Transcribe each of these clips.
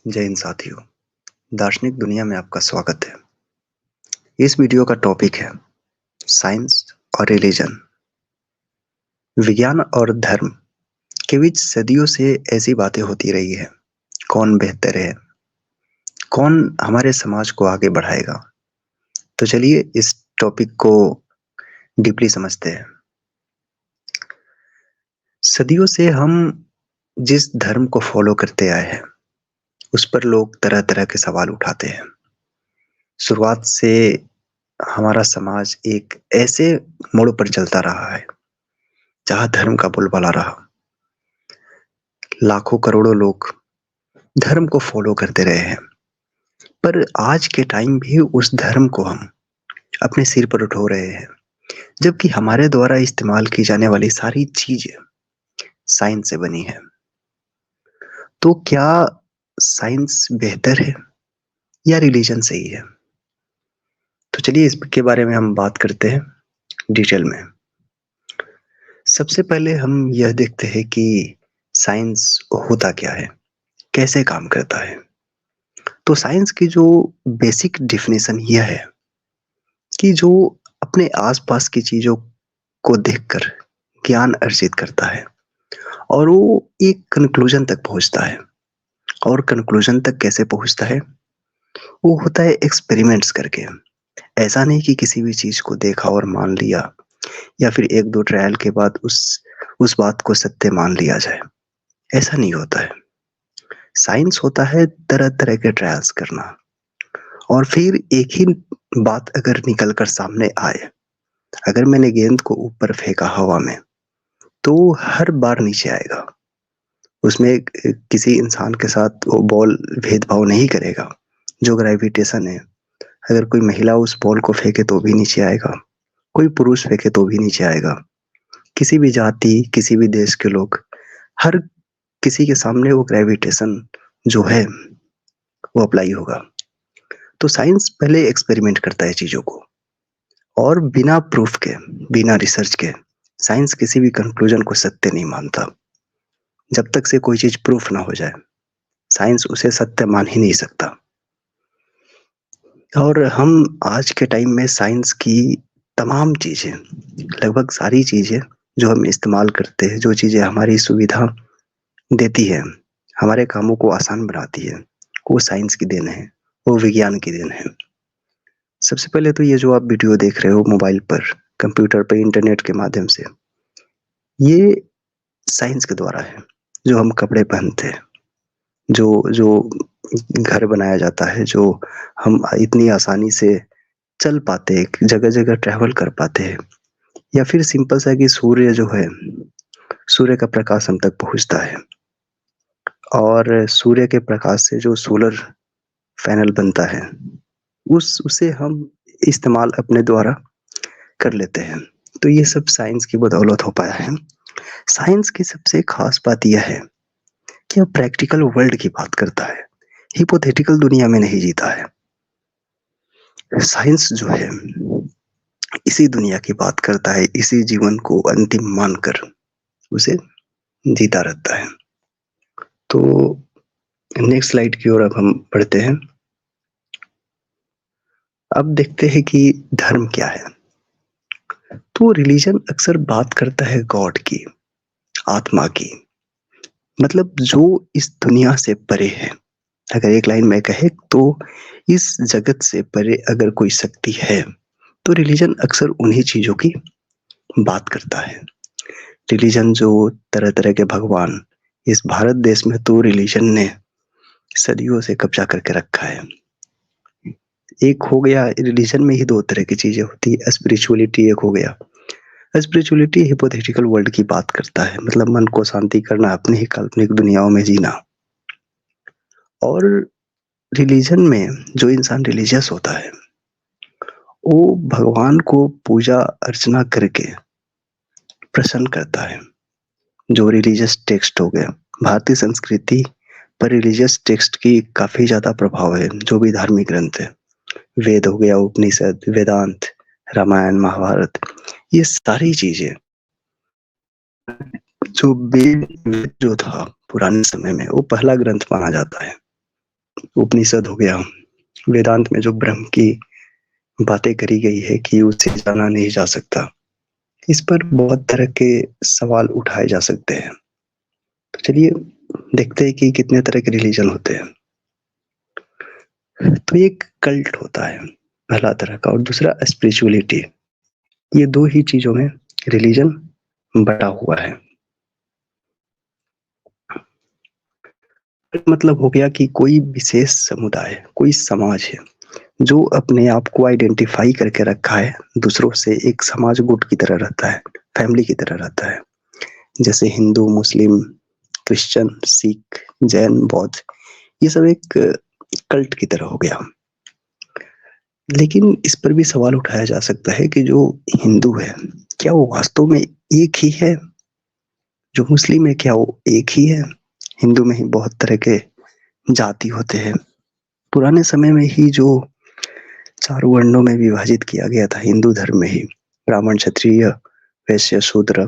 जय हिंद साथियों। दार्शनिक दुनिया में आपका स्वागत है। इस वीडियो का टॉपिक है साइंस और रिलीजन। विज्ञान और धर्म के बीच सदियों से ऐसी बातें होती रही है। कौन बेहतर है, कौन हमारे समाज को आगे बढ़ाएगा। तो चलिए इस टॉपिक को डीपली समझते हैं। सदियों से हम जिस धर्म को फॉलो करते आए हैं उस पर लोग तरह तरह के सवाल उठाते हैं। शुरुआत से हमारा समाज एक ऐसे मोड़ पर चलता रहा है जहाँ धर्म का बोलबाला रहा। लाखों करोड़ों लोग धर्म को फॉलो करते रहे हैं, पर आज के टाइम भी उस धर्म को हम अपने सिर पर उठो रहे हैं, जबकि हमारे द्वारा इस्तेमाल की जाने वाली सारी चीजें साइंस से बनी है। तो क्या साइंस बेहतर है या रिलीजन सही है? तो चलिए इसके बारे में हम बात करते हैं डिटेल में। सबसे पहले हम यह देखते हैं कि साइंस होता क्या है, कैसे काम करता है। तो साइंस की जो बेसिक डेफिनेशन यह है कि जो अपने आसपास की चीजों को देखकर ज्ञान अर्जित करता है और वो एक कंक्लूजन तक पहुंचता है। और कंक्लूजन तक कैसे पहुंचता है? वो होता है एक्सपेरिमेंट्स करके। ऐसा नहीं कि किसी भी चीज को देखा और मान लिया या फिर एक दो ट्रायल के बाद उस बात को सत्य मान लिया जाए। ऐसा नहीं होता है। साइंस होता है तरह तरह के ट्रायल्स करना, और फिर एक ही बात अगर निकल कर सामने आए। अगर मैंने गेंद को ऊपर फेंका हवा में, तो हर बार नीचे आएगा। उसमें किसी इंसान के साथ वो बॉल भेदभाव नहीं करेगा। जो ग्रेविटेशन है, अगर कोई महिला उस बॉल को फेंके तो भी नीचे आएगा, कोई पुरुष फेंके तो भी नीचे आएगा। किसी भी जाति, किसी भी देश के लोग, हर किसी के सामने वो ग्रेविटेशन जो है वो अप्लाई होगा। तो साइंस पहले एक्सपेरिमेंट करता है चीजों को, और बिना प्रूफ के, बिना रिसर्च के साइंस किसी भी कंक्लूजन को सत्य नहीं मानता। जब तक से कोई चीज प्रूफ ना हो जाए, साइंस उसे सत्य मान ही नहीं सकता। और हम आज के टाइम में साइंस की तमाम चीजें, लगभग सारी चीजें जो हम इस्तेमाल करते हैं, जो चीजें हमारी सुविधा देती है, हमारे कामों को आसान बनाती है, वो साइंस की देन है, वो विज्ञान की देन है। सबसे पहले तो ये जो आप वीडियो देख रहे हो मोबाइल पर, कंप्यूटर पर, इंटरनेट के माध्यम से, ये साइंस के द्वारा है। जो हम कपड़े पहनते हैं, जो जो घर बनाया जाता है, जो हम इतनी आसानी से चल पाते हैं, जगह जगह ट्रैवल कर पाते हैं, या फिर सिंपल सा कि सूर्य जो है, सूर्य का प्रकाश हम तक पहुंचता है, और सूर्य के प्रकाश से जो सोलर पैनल बनता है, उसे हम इस्तेमाल अपने द्वारा कर लेते हैं। तो ये सब साइंस की बदौलत हो पाया है। साइंस की सबसे खास बात यह है कि वो प्रैक्टिकल वर्ल्ड की बात करता है, हिपोथेटिकल दुनिया में नहीं जीता है। साइंस जो है इसी दुनिया की बात करता है, इसी जीवन को अंतिम मानकर उसे जीता रहता है। तो नेक्स्ट स्लाइड की ओर अब हम बढ़ते हैं। अब देखते हैं कि धर्म क्या है। तो रिलीजन अक्सर बात करता है गॉड की, आत्मा की, मतलब जो इस दुनिया से परे है। अगर एक लाइन में कहे तो इस जगत से परे अगर कोई शक्ति है, तो रिलीजन अक्सर उन्हीं चीजों की बात करता है। रिलीजन जो तरह तरह के भगवान, इस भारत देश में तो रिलीजन ने सदियों से कब्जा करके रखा है। एक हो गया, रिलीजन में ही दो तरह की चीजें होती है। स्पिरिचुअलिटी एक हो गया। स्पिरिचुअलिटी हिपोथेटिकल वर्ल्ड की बात करता है, मतलब मन को शांति करना, अपने ही काल्पनिक दुनियाओं में जीना। और रिलीजन में जो इंसान रिलीजियस होता है, वो भगवान को पूजा अर्चना करके प्रसन्न करता है। जो रिलीजियस टेक्स्ट हो गया, भारतीय संस्कृति पर रिलीजियस टेक्स्ट की काफी ज्यादा प्रभाव है। जो भी धार्मिक ग्रंथ है, वेद हो गया, उपनिषद, वेदांत, रामायण, महाभारत, ये सारी चीजें, जो वेद जो था पुराने समय में, वो पहला ग्रंथ माना जाता है। उपनिषद हो गया, वेदांत में जो ब्रह्म की बातें करी गई है कि उसे जाना नहीं जा सकता, इस पर बहुत तरह के सवाल उठाए जा सकते हैं। तो चलिए देखते हैं कि कितने तरह के रिलीजन होते हैं। तो एक कल्ट होता है पहला तरह का, और दूसरा स्पिरिचुअलिटी। ये दो ही चीजों में रिलीजन बटा हुआ है। मतलब हो गया कि कोई विशेष समुदाय, कोई समाज है जो अपने आप को आइडेंटिफाई करके रखा है दूसरों से, एक समाज गुट की तरह रहता है, फैमिली की तरह रहता है। जैसे हिंदू, मुस्लिम, क्रिश्चियन, सिख, जैन, बौद्ध, ये सब एक कल्ट की तरह हो गया। लेकिन इस पर भी सवाल उठाया जा सकता है कि जो हिंदू है, क्या वो वास्तव में एक ही है? जो मुस्लिम है, क्या वो एक ही है? हिंदू में ही बहुत तरह के जाति होते हैं। पुराने समय में ही जो चारों वर्णों में विभाजित किया गया था हिंदू धर्म में ही, ब्राह्मण, क्षत्रिय, वैश्य, शूद्र,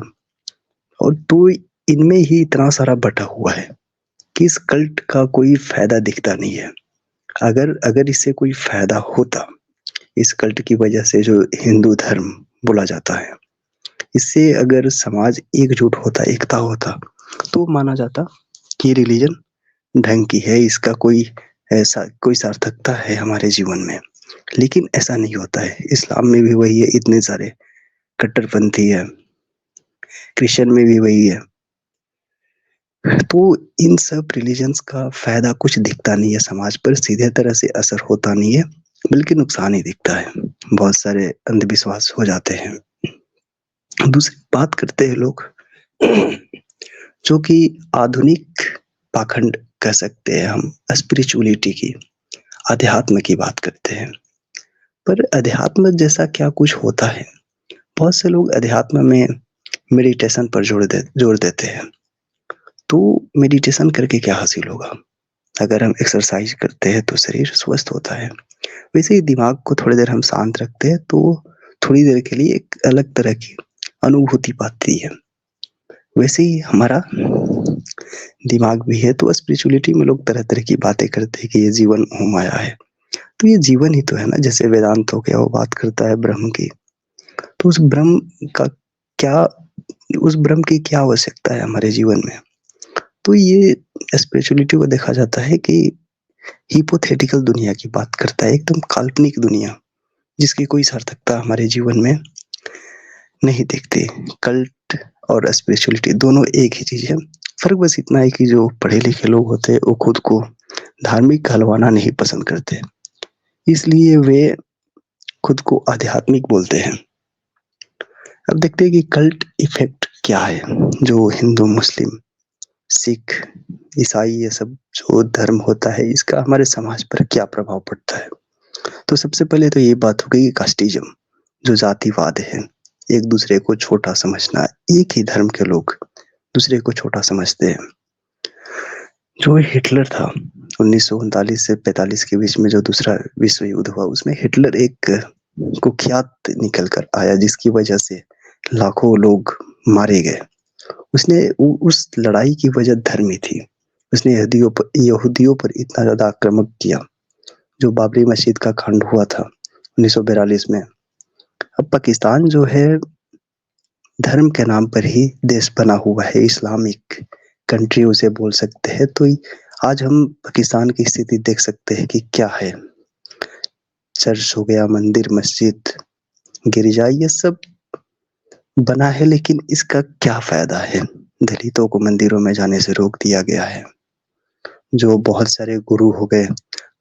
और तो इनमें ही इतना सारा बटा हुआ है कि इस कल्ट का कोई फायदा दिखता नहीं है। अगर अगर इससे कोई फायदा होता, इस कल्ट की वजह से जो हिंदू धर्म बोला जाता है, इससे अगर समाज एकजुट होता, एकता होता, तो माना जाता कि रिलीजन ढंग की है, इसका कोई ऐसा कोई सार्थकता है हमारे जीवन में। लेकिन ऐसा नहीं होता है। इस्लाम में भी वही है, इतने सारे कट्टरपंथी है, क्रिश्चियन में भी वही है। तो इन सब रिलीजन्स का फायदा कुछ दिखता नहीं है समाज पर, सीधे तरह से असर होता नहीं है, बल्कि नुकसान ही दिखता है। बहुत सारे अंधविश्वास हो जाते हैं। दूसरी बात करते हैं लोग जो कि आधुनिक पाखंड कह सकते हैं हम, स्पिरिचुअलिटी की, अध्यात्म की बात करते हैं। पर अध्यात्म जैसा क्या कुछ होता है? बहुत से लोग अध्यात्म में मेडिटेशन पर जोर देते हैं। तो मेडिटेशन करके क्या हासिल होगा? अगर हम एक्सरसाइज करते हैं तो शरीर स्वस्थ होता है। वैसे ही दिमाग को थोड़ी देर हम शांत रखते हैं तो थोड़ी देर के लिए एक अलग तरह की अनुभूति पाती है। वैसे ही हमारा दिमाग भी है। तो स्पिरिचुअलिटी में लोग तरह तरह की बातें करते हैं कि ये जीवन मोह माया है। तो ये जीवन ही तो है ना। जैसे वेदांत हो गया, वो बात करता है ब्रह्म की। तो उस ब्रह्म का क्या, उस ब्रह्म की क्या आवश्यकता है हमारे जीवन में? तो ये स्पिरिचुअलिटी को देखा जाता है कि हिपोथेटिकल दुनिया की बात करता है, एकदम काल्पनिक दुनिया, जिसकी कोई सार्थकता हमारे जीवन में नहीं दिखती। कल्ट और स्पिरिचुअलिटी दोनों एक ही चीज है। फर्क बस इतना है कि जो पढ़े लिखे लोग होते हैं वो खुद को धार्मिक कहलवाना नहीं पसंद करते, इसलिए वे खुद को आध्यात्मिक बोलते हैं। अब देखते हैं कि कल्ट इफेक्ट क्या है, जो हिंदू, मुस्लिम, सिख, ईसाई, ये सब जो धर्म होता है, इसका हमारे समाज पर क्या प्रभाव पड़ता है। तो सबसे पहले तो ये बात हो गई कि कास्टिज्म, जो जातिवाद है, एक दूसरे को छोटा समझना। एक ही धर्म के लोग दूसरे को छोटा समझते हैं। जो हिटलर था 1939 से 45 के बीच में, जो दूसरा विश्व युद्ध हुआ, उसमें हिटलर एक कुख्यात निकल कर आया, जिसकी वजह से लाखों लोग मारे गए। उसने उस लड़ाई की वजह धर्म ही थी। उसने यहूदियों पर इतना ज्यादा आक्रामक किया। जो बाबरी मस्जिद का कांड हुआ था 1942 में। अब पाकिस्तान जो है, धर्म के नाम पर ही देश बना हुआ है, इस्लामिक कंट्री उसे बोल सकते हैं। तो आज हम पाकिस्तान की स्थिति देख सकते हैं कि क्या है। चर्च हो गया, मंदिर, मस्जिद, गिरजा, ये सब बना है, लेकिन इसका क्या फायदा है? दलितों को मंदिरों में जाने से रोक दिया गया है। जो बहुत सारे गुरु हो गए,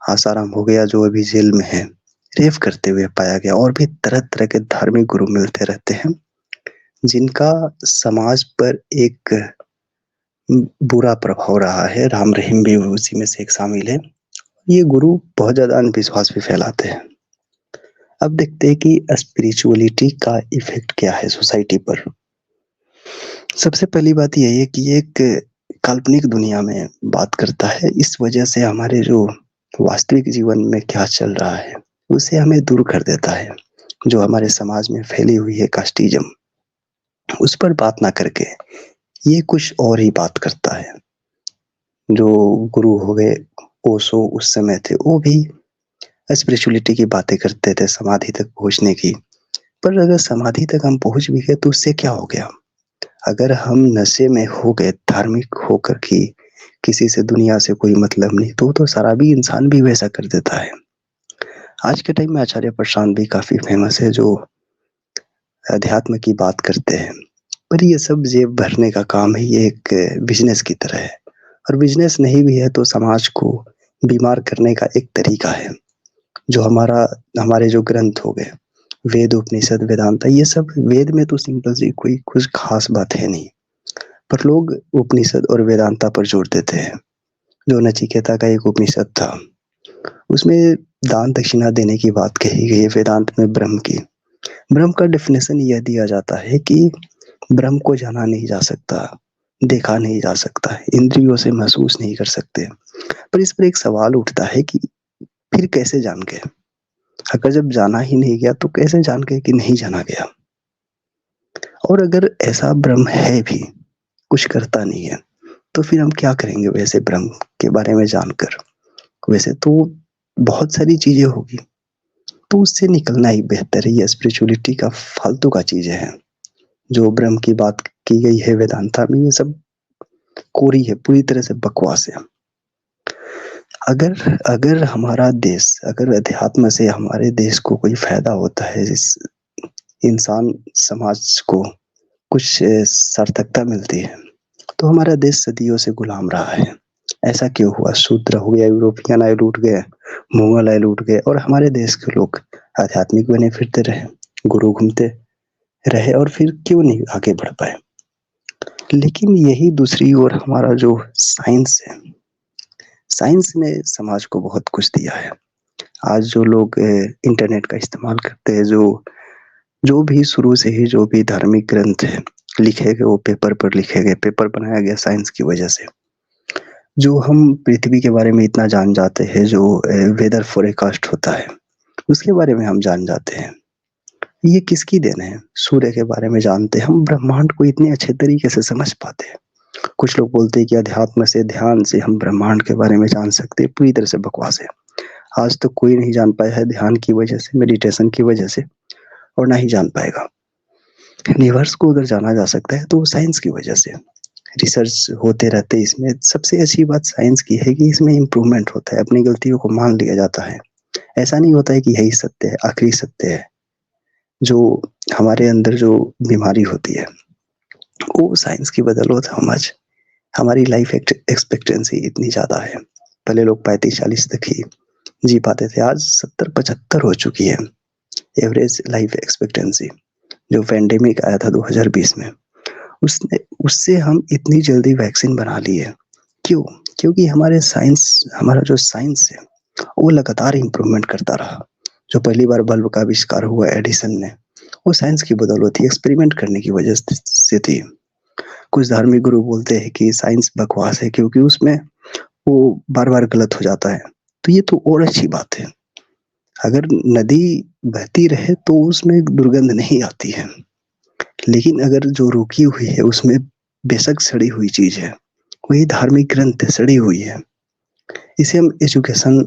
आसाराम हो गया, जो अभी जेल में है, रेप करते हुए पाया गया। और भी तरह तरह के धार्मिक गुरु मिलते रहते हैं, जिनका समाज पर एक बुरा प्रभाव रहा है। राम रहीम भी उसी में से एक शामिल है। ये गुरु बहुत ज्यादा अंधविश्वास भी फैलाते हैं। अब देखते हैं कि स्पिरिचुअलिटी का इफेक्ट क्या है सोसाइटी पर। सबसे पहली बात यही है कि एक काल्पनिक दुनिया में बात करता है। इस वजह से हमारे जो वास्तविक जीवन में क्या चल रहा है, उसे हमें दूर कर देता है। जो हमारे समाज में फैली हुई है कास्टिज्म, उस पर बात ना करके ये कुछ और ही बात करता है। जो गुरु हो गए, ओशो उस समय थे, वो भी स्पिरिचुअलिटी की बातें करते थे, समाधि तक पहुँचने की। पर अगर समाधि तक हम पहुँच भी गए तो उससे क्या हो गया? अगर हम नशे में हो गए, धार्मिक होकर कि किसी से दुनिया से कोई मतलब नहीं, तो शराबी इंसान भी वैसा कर देता है। आज के टाइम में आचार्य प्रशांत भी काफ़ी फेमस है, जो अध्यात्म की बात करते हैं। पर ये सब जेब भरने का काम है, ये एक बिज़नेस की तरह है, और बिज़नेस नहीं भी है तो समाज को बीमार करने का एक तरीका है। जो हमारे जो ग्रंथ हो गए, वेद, उपनिषद, वेदांत, ये सब वेद में तो सिंपल सी कोई कुछ खास बात है नहीं, पर लोग उपनिषद और वेदांता पर जोर देते हैं। जो नचिकेता का एक उपनिषद था, उसमें दान दक्षिणा देने की बात कही गई है। वेदांत में ब्रह्म की, ब्रह्म का डेफिनेशन यह दिया जाता है कि ब्रह्म को जाना नहीं जा सकता, देखा नहीं जा सकता, इंद्रियों से महसूस नहीं कर सकते। पर इस पर एक सवाल उठता है कि फिर कैसे जान गए? अगर जब जाना ही नहीं गया तो कैसे जान गए कि नहीं जाना गया? और अगर ऐसा ब्रह्म है भी, कुछ करता नहीं है, तो फिर हम क्या करेंगे वैसे ब्रह्म के बारे में जानकर? वैसे तो बहुत सारी चीजें होगी, तो उससे निकलना ही बेहतर है। ये स्पिरिचुअलिटी का फालतू का चीजें हैं। जो ब्रह्म की बात की गई है वेदांता में, ये सब कोरी है, पूरी तरह से बकवास है। अगर अगर हमारा देश, अगर अध्यात्म से हमारे देश को कोई फायदा होता है, इस इंसान समाज को कुछ सार्थकता मिलती है, तो हमारा देश सदियों से गुलाम रहा है। ऐसा क्यों हुआ? शूद्र हो गया, यूरोपियन आए लूट गए, मुगल आए लूट गए, और हमारे देश के लोग आध्यात्मिक बने फिरते रहे, गुरु घूमते रहे, और फिर क्यों नहीं आगे बढ़ पाए? लेकिन यही दूसरी ओर हमारा जो साइंस है, साइंस ने समाज को बहुत कुछ दिया है। आज जो लोग इंटरनेट का इस्तेमाल करते हैं, जो जो भी शुरू से ही जो भी धार्मिक ग्रंथ है लिखे गए, वो पेपर पर लिखे गए, पेपर बनाया गया साइंस की वजह से। जो हम पृथ्वी के बारे में इतना जान जाते हैं, जो वेदर फोरकास्ट होता है उसके बारे में हम जान जाते हैं, ये किसकी देन है? सूर्य के बारे में जानते हैं हम, ब्रह्मांड को इतने अच्छे तरीके से समझ पाते हैं। कुछ लोग बोलते हैं कि अध्यात्म से, ध्यान से हम ब्रह्मांड के बारे में जान सकते हैं, पूरी तरह से बकवास है। आज तक कोई नहीं जान पाया है ध्यान की वजह से, मेडिटेशन की वजह से, और ना ही जान पाएगा। यूनिवर्स को अगर जाना जा सकता है तो वो साइंस की वजह से। रिसर्च होते रहते हैं इसमें। सबसे अच्छी बात साइंस की है कि इसमें इम्प्रूवमेंट होता है, अपनी गलतियों को मान लिया जाता है। ऐसा नहीं होता है कि यही सत्य है, आखिरी सत्य है। जो हमारे अंदर जो बीमारी होती है, वो साइंस की बदौलत हम आज, हमारी लाइफ एक्सपेक्टेंसी इतनी ज़्यादा है। पहले लोग 35-40 तक ही जी पाते थे, आज 70-75 हो चुकी है एवरेज लाइफ एक्सपेक्टेंसी। जो पैंडेमिक आया था 2020 में, उसने उससे हम इतनी जल्दी वैक्सीन बना ली है। क्यों? क्योंकि हमारा जो साइंस है वो लगातार इम्प्रूवमेंट करता रहा। जो पहली बार बल्ब का आविष्कार हुआ एडिसन ने, वो साइंस की बदौलत थी, एक्सपेरिमेंट करने की वजह से थी। कुछ धार्मिक गुरु बोलते हैं कि साइंस बकवास है क्योंकि उसमें वो बार बार गलत हो जाता है। तो ये तो और अच्छी बात है। अगर नदी बहती रहे तो उसमें दुर्गंध नहीं आती है, लेकिन अगर जो रुकी हुई है उसमें बेशक सड़ी हुई चीज है। वही धार्मिक ग्रंथ है, सड़ी हुई है। इसे हम एजुकेशन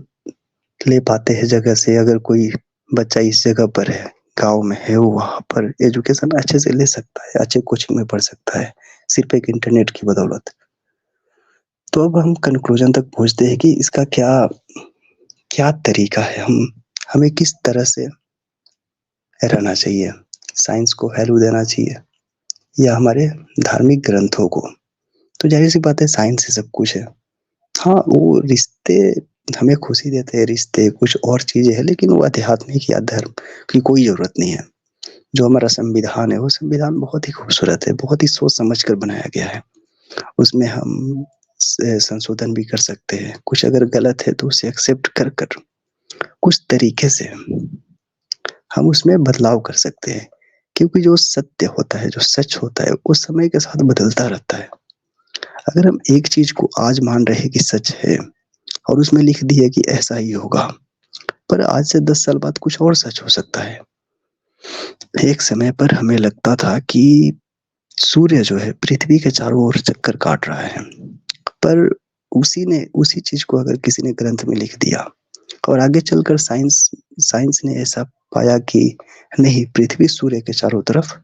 ले पाते हैं जगह से। अगर कोई बच्चा इस जगह पर है, गांव में है, वो वहां पर एजुकेशन अच्छे से ले सकता है, अच्छे कोचिंग में पढ़ सकता है, सिर्फ एक इंटरनेट की बदौलत। तो अब हम कंक्लूजन तक पहुंचते हैं कि इसका क्या क्या तरीका है, हमें किस तरह से रहना चाहिए? साइंस को वैल्यू देना चाहिए या हमारे धार्मिक ग्रंथों को? तो जाहिर सी बात है, साइंस ही सब कुछ है। हाँ, वो रिश्ते हमें खुशी देते हैं, रिश्ते कुछ और चीजें हैं, लेकिन वो आध्यात्मिक या धर्म की कोई जरूरत नहीं है। जो हमारा संविधान है, वो संविधान बहुत ही खूबसूरत है, बहुत ही सोच समझ कर बनाया गया है। उसमें हम संशोधन भी कर सकते हैं, कुछ अगर गलत है तो उसे एक्सेप्ट कर कर कुछ तरीके से हम उसमें बदलाव कर सकते हैं। क्योंकि जो सत्य होता है, जो सच होता है, वो समय के साथ बदलता रहता है। अगर हम एक चीज को आज मान रहे हैं कि सच है और उसमें लिख दिया कि ऐसा ही होगा, पर आज से 10 साल बाद कुछ और सच हो सकता है। एक समय पर हमें लगता था कि सूर्य जो है पृथ्वी के चारों ओर चक्कर काट रहा है, पर उसी चीज को अगर किसी ने ग्रंथ में लिख दिया और आगे चलकर साइंस साइंस ने ऐसा पाया कि नहीं, पृथ्वी सूर्य के चारों तरफ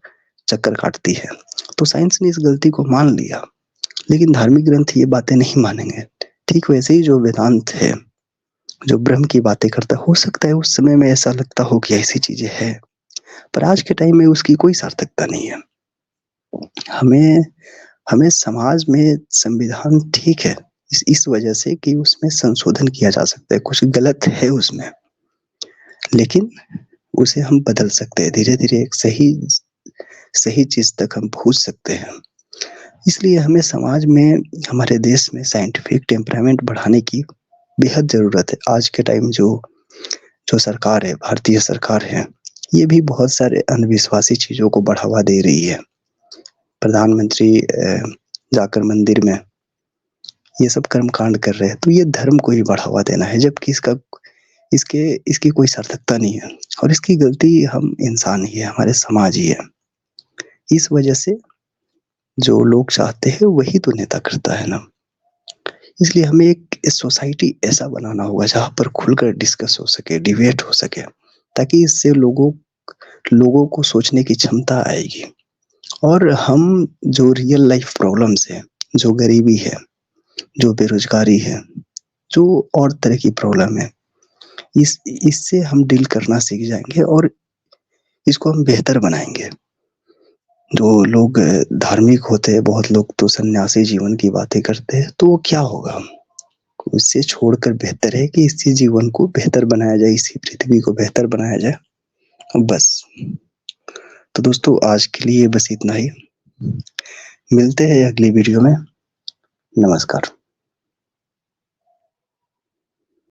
चक्कर काटती है, तो साइंस ने इस गलती को मान लिया। लेकिन धार्मिक ग्रंथ ये बातें नहीं मानेंगे। ठीक वैसे ही जो वेदांत है, जो ब्रह्म की बातें करता है, हो सकता है उस समय में ऐसा लगता हो कि ऐसी चीजें हैं, पर आज के टाइम में उसकी कोई सार्थकता नहीं है। हमें हमें समाज में संविधान ठीक है इस वजह से कि उसमें संशोधन किया जा सकता है, कुछ गलत है उसमें, लेकिन उसे हम बदल सकते हैं धीरे धीरे, एक सही सही चीज तक हम पहुंच सकते हैं। इसलिए हमें समाज में, हमारे देश में साइंटिफिक टेम्परामेंट बढ़ाने की बेहद जरूरत है। आज के टाइम जो जो सरकार है, भारतीय सरकार है, ये भी बहुत सारे अंधविश्वासी चीजों को बढ़ावा दे रही है। प्रधानमंत्री जाकर मंदिर में ये सब कर्म कांड कर रहे हैं, तो ये धर्म को ही बढ़ावा देना है, जबकि इसके इसकी कोई सार्थकता नहीं है, और इसकी गलती हम इंसान ही है, हमारे समाज ही है। इस वजह से जो लोग चाहते हैं वही तो नेता करता है ना। इसलिए हमें एक सोसाइटी ऐसा बनाना होगा जहाँ पर खुलकर डिस्कस हो सके, डिबेट हो सके, ताकि इससे लोगों लोगों को सोचने की क्षमता आएगी। और हम जो रियल लाइफ प्रॉब्लम्स है, जो गरीबी है, जो बेरोजगारी है, जो और तरह की प्रॉब्लम है, इससे हम डील करना सीख जाएंगे और इसको हम बेहतर बनाएंगे। जो लोग धार्मिक होते हैं, बहुत लोग तो सन्यासी जीवन की बातें करते हैं, तो क्या होगा? इससे छोड़कर बेहतर है कि इसी जीवन को बेहतर बनाया जाए, इसी पृथ्वी को बेहतर बनाया जाए, बस। तो दोस्तों, आज के लिए बस इतना ही। मिलते हैं अगली वीडियो में। नमस्कार।